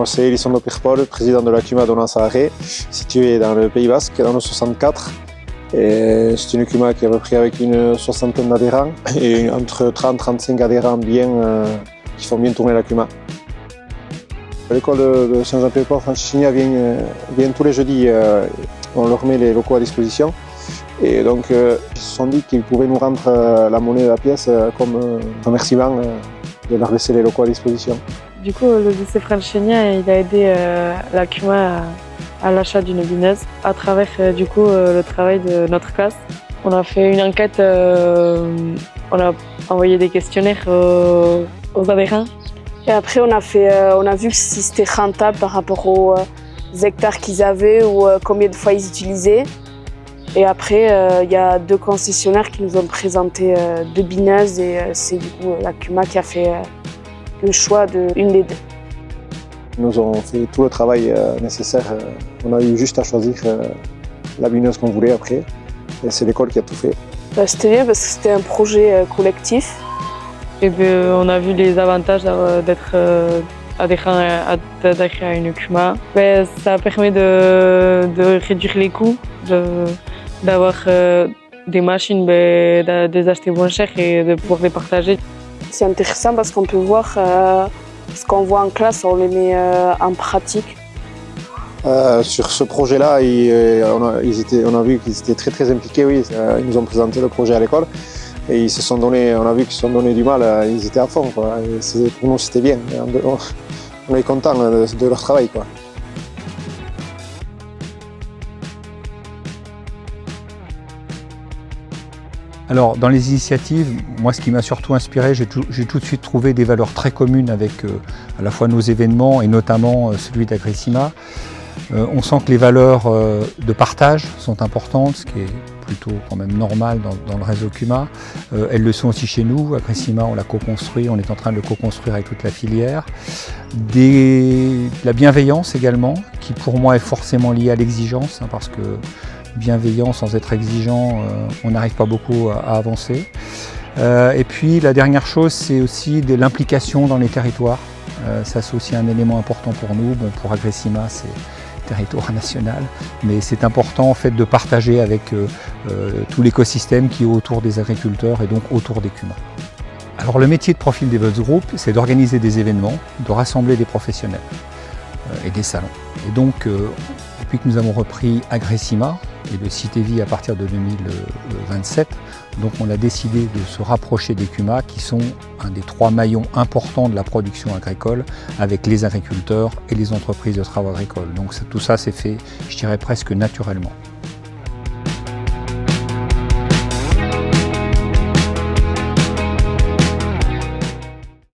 Moi, c'est Elisson Lopez-Paul, président de la CUMA d'Onansarré, située dans le Pays Basque, dans le 64. C'est une CUMA qui est reprise avec une soixantaine d'adhérents et entre 30 et 35 adhérents qui font bien tourner la CUMA. L'école de Saint-Jean-Pied-de-Port Franchichigna vient tous les jeudis, on leur met les locaux à disposition. Et donc ils se sont dit qu'ils pouvaient nous rendre la monnaie de la pièce comme remerciement de leur laisser les locaux à disposition. Du coup, le lycée Franchichigna, il a aidé la CUMA à l'achat d'une bineuse à travers le travail de notre classe. On a fait une enquête, on a envoyé des questionnaires aux adhérents. Et après, on a vu si c'était rentable par rapport aux hectares qu'ils avaient ou combien de fois ils utilisaient. Et après, il y a 2 concessionnaires qui nous ont présenté 2 bineuses et c'est du coup la CUMA qui a fait le choix d'une des 2. Ils nous ont fait tout le travail nécessaire. On a eu juste à choisir la bineuse qu'on voulait après. Et c'est l'école qui a tout fait. C'était bien parce que c'était un projet collectif. Et on a vu les avantages d'être adhérent à une CUMA. Ça permet de réduire les coûts, d'avoir des machines, de les acheter moins cher et de pouvoir les partager. C'est intéressant parce qu'on peut voir ce qu'on voit en classe, on les met en pratique. Sur ce projet-là, on a vu qu'ils étaient très impliqués. Oui. Ils nous ont présenté le projet à l'école et on a vu qu'ils se sont donné du mal. Ils étaient à fond, quoi. Et pour nous, c'était bien. On est content de leur travail, quoi. Alors, dans les initiatives, moi, ce qui m'a surtout inspiré, j'ai tout de suite trouvé des valeurs très communes avec à la fois nos événements et notamment celui d'Agressima. On sent que les valeurs de partage sont importantes, ce qui est plutôt quand même normal dans le réseau CUMA. Elles le sont aussi chez nous. Agressima, on l'a co-construit, on est en train de le co-construire avec toute la filière. La bienveillance également, qui pour moi est forcément liée à l'exigence, hein, parce que bienveillant sans être exigeant, on n'arrive pas beaucoup à avancer. Et puis la dernière chose, c'est aussi de l'implication dans les territoires. Ça, c'est aussi un élément important pour nous. Bon, pour Agressima, c'est territoire national, mais c'est important en fait de partager avec tout l'écosystème qui est autour des agriculteurs et donc autour des CUMA. Alors le métier de Profil Development Group, c'est d'organiser des événements, de rassembler des professionnels et des salons. Et donc depuis que nous avons repris Agressima et le site EVI à partir de 2027, donc on a décidé de se rapprocher des CUMA qui sont un des 3 maillons importants de la production agricole avec les agriculteurs et les entreprises de travaux agricoles. Donc tout ça s'est fait, je dirais, presque naturellement.